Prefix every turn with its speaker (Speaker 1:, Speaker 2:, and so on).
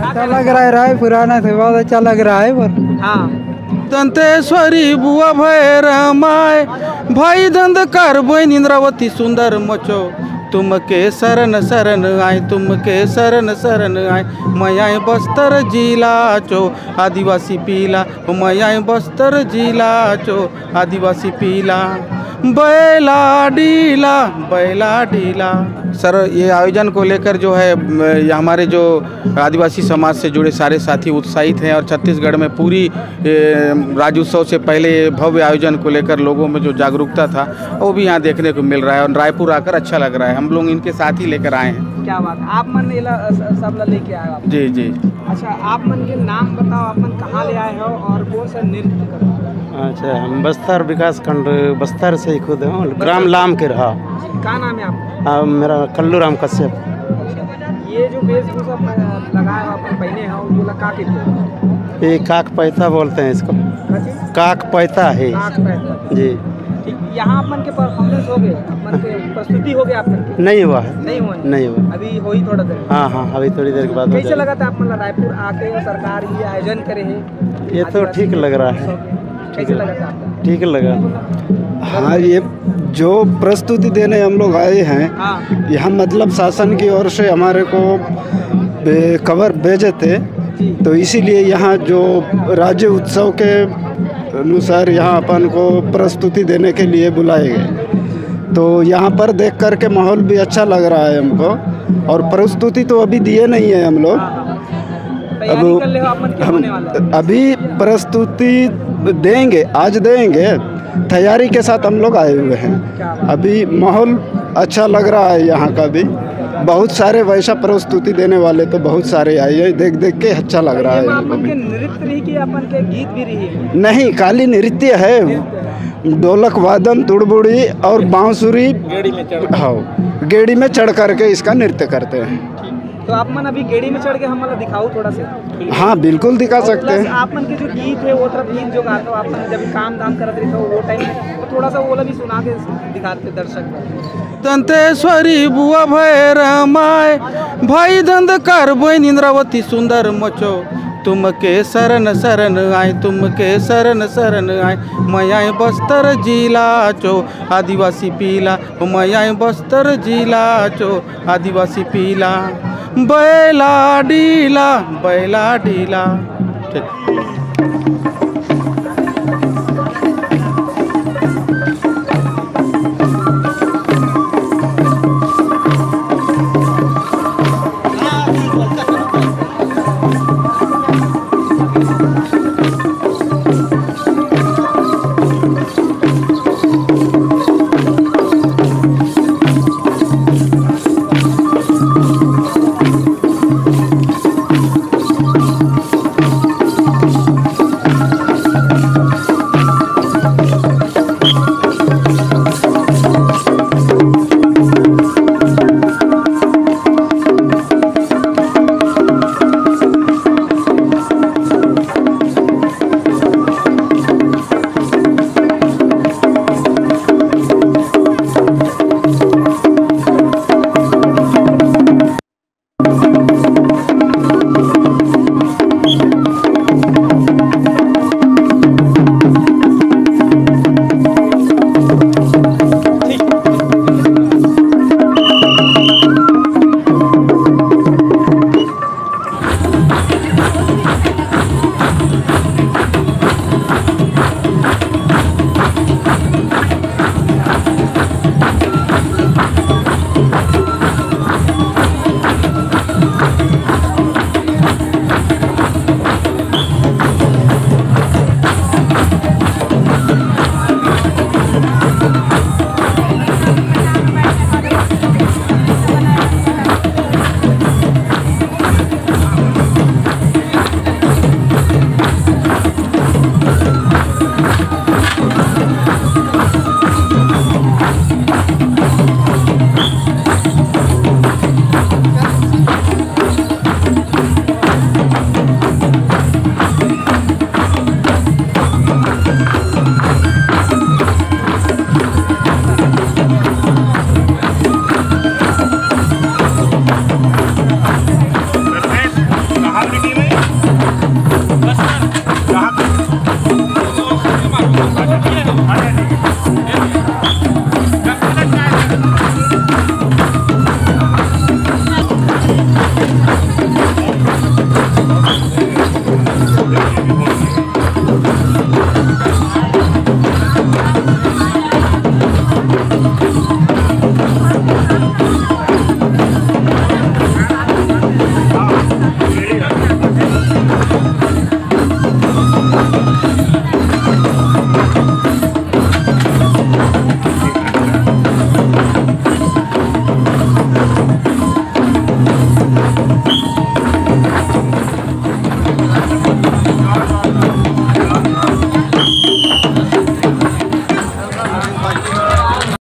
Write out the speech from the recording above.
Speaker 1: अच्छा लग रहा है, पुराना से बहुत अच्छा लग रहा है। पर
Speaker 2: हाँ,
Speaker 3: दंतेश्वरी बुआ भैर माय भाई दंधकार बहन इंद्रावती सुंदर मचो तुमके शरण शरण आए, तुमके शरण शरण आए। मैं आए बस्तर जिला चो आदिवासी पीला, मैं आए बस्तर जिला चो आदिवासी पीला। बैला डीला बैला डीला। सर, ये आयोजन को लेकर जो है ये हमारे जो आदिवासी समाज से जुड़े सारे साथी उत्साहित हैं और छत्तीसगढ़ में पूरी राज्योत्सव से पहले भव्य आयोजन को लेकर लोगों में जो जागरूकता था वो भी यहाँ देखने को मिल रहा है। और रायपुर आकर अच्छा लग रहा है, हम लोग इनके साथ ही लेकर आए हैं।
Speaker 2: क्या बात है। आप मन सब लेके आए आप?
Speaker 3: जी जी।
Speaker 2: अच्छा, आप मन के नाम बताओ, आप मन कहाँ ले आए हो और कौन सा नृत्य कर रहे हो?
Speaker 4: अच्छा, हम बस्तर विकास खंड बस्तर से ही खुद हूँ, ग्राम लाम के रहा।
Speaker 2: क्या नाम है आपका?
Speaker 4: मेरा कल्लू राम कश्यप।
Speaker 2: ये जो वेशभूषा लगाए हो अपन पहने हो, बोला का के
Speaker 4: ये काक पैता बोलते हैं इसको, काक पैता है जी।
Speaker 2: ठीक, यहाँ अपन के परफॉर्मेंस हो गए, अपन के प्रस्तुति हो गए अपन के?
Speaker 4: नहीं हुआ है,
Speaker 2: नहीं हुआ, अभी हो ही थोड़ा देर।
Speaker 4: हाँ, अभी थोड़ी देर के बाद।
Speaker 2: कैसे लगा था आप मतलब रायपुर आके और सरकार ये आयोजन करे है?
Speaker 4: ये तो ठीक लग रहा है।
Speaker 2: कैसे लगा था आपका?
Speaker 4: ठीक लगा।
Speaker 1: हाँ, ये जो प्रस्तुति देने हम लोग आए हैं,
Speaker 2: हाँ,
Speaker 1: यहाँ मतलब शासन की ओर से हमारे को खबर भेजे थे, तो इसीलिए यहाँ जो राज्य उत्सव के अनुसार यहाँ अपन को प्रस्तुति देने के लिए बुलाए गए। तो यहाँ पर देख कर के माहौल भी अच्छा लग रहा है हमको। और प्रस्तुति तो अभी दिए नहीं है हम लोग, अब अभी प्रस्तुति देंगे, आज देंगे। तैयारी के साथ हम लोग आए हुए हैं। अभी माहौल अच्छा लग रहा है यहाँ का भी। बहुत सारे वैसा प्रस्तुति देने वाले तो बहुत सारे आए हैं, देख देख के अच्छा लग रहा है।
Speaker 2: अपन के नृत्य रही कि अपन के गीत भी रही है?
Speaker 1: नहीं, खाली नृत्य है। ढोलक वादन, तुड़बुड़ी और बांसुरी गेड़ी में चढ़ करके इसका नृत्य करते हैं।
Speaker 2: तो आप मन अभी गेड़ी में चढ़ के हम मतलब दिखाओ थोड़ा से?
Speaker 1: हाँ, बिल्कुल दिखा सकते हैं।
Speaker 2: आप मन के जो गीत है वो तरफ गीत जो गाते हो आप मन जब काम धाम करते रहे हो वो टाइम में, तो थोड़ा सा वो भी सुना के दिखाते दर्शक।
Speaker 3: दंतेश्वरी बुआ भैर माय भाई दंधकार बहन इंद्रावती सुंदर मचो तुमके शरण शरण आए, तुमके शरण शरण आए। मैं आए बस्तर जिला चो आदिवासी पीला, मैं आए बस्तर जिला चो आदिवासी पीला। बैला डीला बैला डीला। ठीक।